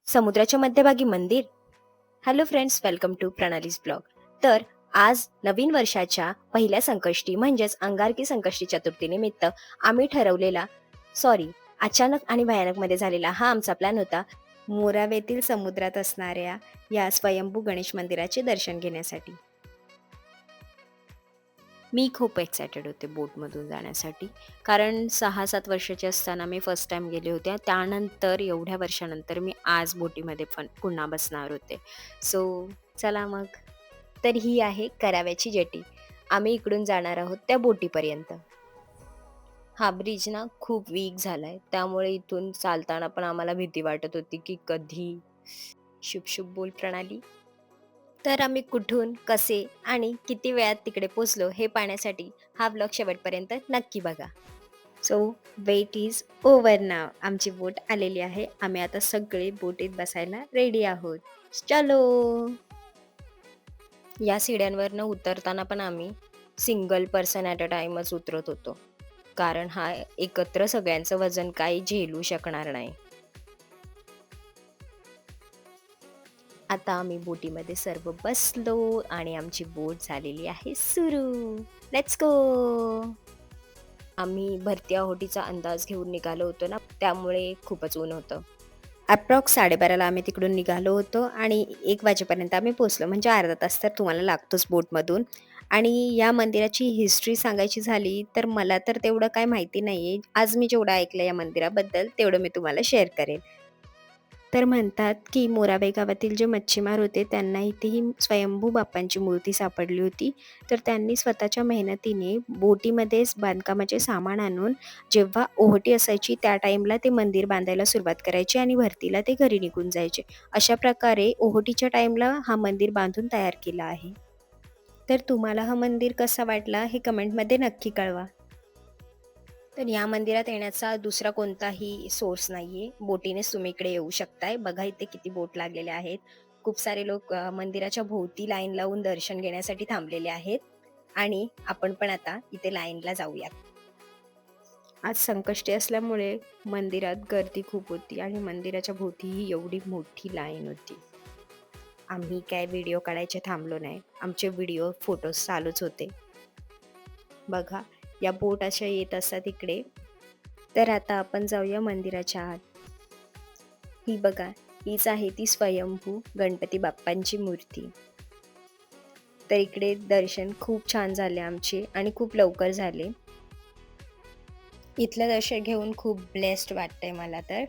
समुद्राच्या मध्यभागी मंदिर. Hello friends, welcome to Pranali's blog. तर आज नवीन वर्षाच्या पहिल्या संकष्टी म्हणजेच अंगारकी संकष्टी चतुर्थीनिमित्त आम्ही ठरवलेला अचानक आणि भयानक मध्ये झालेला हा आमचा प्लॅन होता मोरावेतील समुद्रात असणाऱ्या या स्वयंभू गणेश मंदिराचे दर्शन घेण्यासाठी. मी खूप एक्सायटेड होते बोटमधून जाण्यासाठी, कारण 6-7 वर्षाचे असताना मी फर्स्ट टाईम गेले होते. त्यानंतर एवढ्या वर्षानंतर मी आज बोटीमध्ये पण पुन्हा बसणार होते. सो चला मग. तर ही आहे कराव्याची जेटी. आम्ही इकडून जाणार आहोत त्या बोटीपर्यंत. हा ब्रिज ना खूप वीक झालाय, त्यामुळे इथून चालताना पण आम्हाला भीती वाटत होती की कधी. शुभ शुभ बोल प्रणाली. तर आम्ही कुठून, कसे आणि किती वेळात तिकडे पोचलो हे पाहण्यासाठी हा व्लॉग शेवटपर्यंत नक्की बघा. सो वेट इज ओव्हर नाव. आमची बोट आलेली आहे. आम्ही आता सगळे बोटीत बसायला रेडी आहोत. चलो. या सीड्यांवरनं उतरताना पण आम्ही सिंगल पर्सन ॲट अ टाइमच उतरत होतो, कारण हा एकत्र सगळ्यांचं वजन काही झेलू शकणार नाही. आता आम्ही बोटीमध्ये सर्व बसलो आणि आमची बोट झालेली आहे सुरू. Let's go. आम्ही भरती ओहोटीचा अंदाज घेऊन निघालो होतो ना, त्यामुळे खूपच ऊन होतं. अप्रॉक्स 12:30ला आम्ही तिकडून निघालो होतो आणि 1 वाजेपर्यंत आम्ही पोहोचलो. म्हणजे अर्धा तास तर तुम्हाला लागतोच बोटमधून. आणि या मंदिराची हिस्ट्री सांगायची झाली तर मला तर तेवढं काही माहिती नाही आहे. आज मी जेवढं ऐकलं या मंदिराबद्दल तेवढं मी तुम्हाला शेअर करेन. तर म्हणतात की मोराबाई गावातील जे मच्छीमार होते त्यांना इथे ही स्वयंभू बाप्पांची मूर्ती सापडली होती. तर त्यांनी स्वतःच्या मेहनतीने बोटीमध्येच बांधकामाचे सामान आणून जेव्हा ओहोटी असायची त्या टाईमला ते मंदिर बांधायला सुरुवात करायचे आणि भरतीला ते घरी निघून जायचे. अशा प्रकारे ओहोटीच्या टाईमला हा मंदिर बांधून तयार केला आहे. तर तुम्हाला हा मंदिर कसा वाटला हे कमेंटमध्ये नक्की कळवा. तर या मंदिरात येण्याचा दुसरा कोणताही सोर्स नाहीये. बोटीनेच तुम्ही इकडे येऊ शकताय. बघा इथे किती बोट लागलेले आहेत. खूप सारे लोक मंदिराच्या भोवती लाईन लावून दर्शन घेण्यासाठी थांबलेले आहेत आणि आपण पण आता इथे लाईनला जाऊयात. आज संकष्टी असल्यामुळे मंदिरात गर्दी खूप होती आणि मंदिराच्या भोवतीही एवढी मोठी लाईन होती. आम्ही काय व्हिडिओ काढायचे थांबलो नाही. आमचे व्हिडिओ, फोटोज चालूच होते. बघा, या बोट अशा येत असतात इकडे. तर आता आपण जाऊया मंदिराच्या आत. ही बघा, हीच आहे ती स्वयंभू गणपती बाप्पांची मूर्ती. तर इकडे दर्शन खूप छान झाले आमचे आणि खूप लवकर झाले. इथलं दर्शन घेऊन खूप ब्लेस्ड वाटतंय मला तर.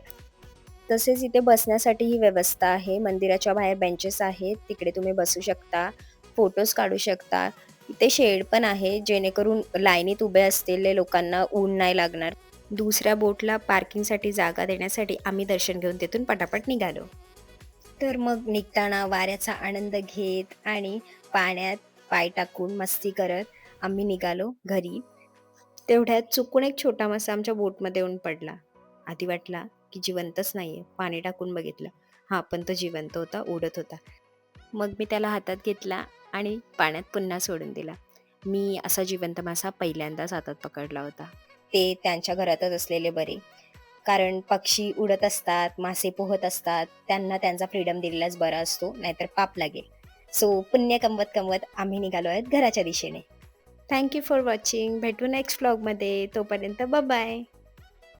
तसेच इथे बसण्यासाठीही व्यवस्था आहे. मंदिराच्या बाहेर बेंचेस आहेत. तिकडे तुम्ही बसू शकता, फोटोज काढू शकता. इथे शेड पण आहे, जेणेकरून लाईनीत उभे असलेल्या लोकांना ऊन नाही लागणार. दुसऱ्या बोटला पार्किंगसाठी जागा देण्यासाठी आम्ही दर्शन घेऊन तिथून पटापट निघालो. तर मग निघताना वाऱ्याचा आनंद घेत आणि पाण्यात पाय टाकून मस्ती करत आम्ही निघालो घरी. तेवढ्यात चुकून एक छोटा मासा आमच्या बोटमध्ये येऊन पडला. आधी वाटला की जिवंतच नाहीये. पाणी टाकून बघितलं. हां, पण तो जिवंत होता, उडत होता. मग मी त्याला हातात घेतला आणि पाण्यात पुन्हा सोडून दिला. मी असा जिवंत मासा पहिल्यांदाच हातात पकडला होता. ते त्यांच्या घरातच असलेले बरे. कारण पक्षी उडत असतात, मासे पोहत असतात. त्यांना त्यांचा फ्रीडम दिलेलाच बरा असतो, नाहीतर पाप लागेल. सो पुण्य कमवत-कमवत आम्ही निघालो आहेत घराच्या दिशेने. Thank you for watching. भेटू नेक्स्ट व्लॉगमध्ये. तोपर्यंत बाय.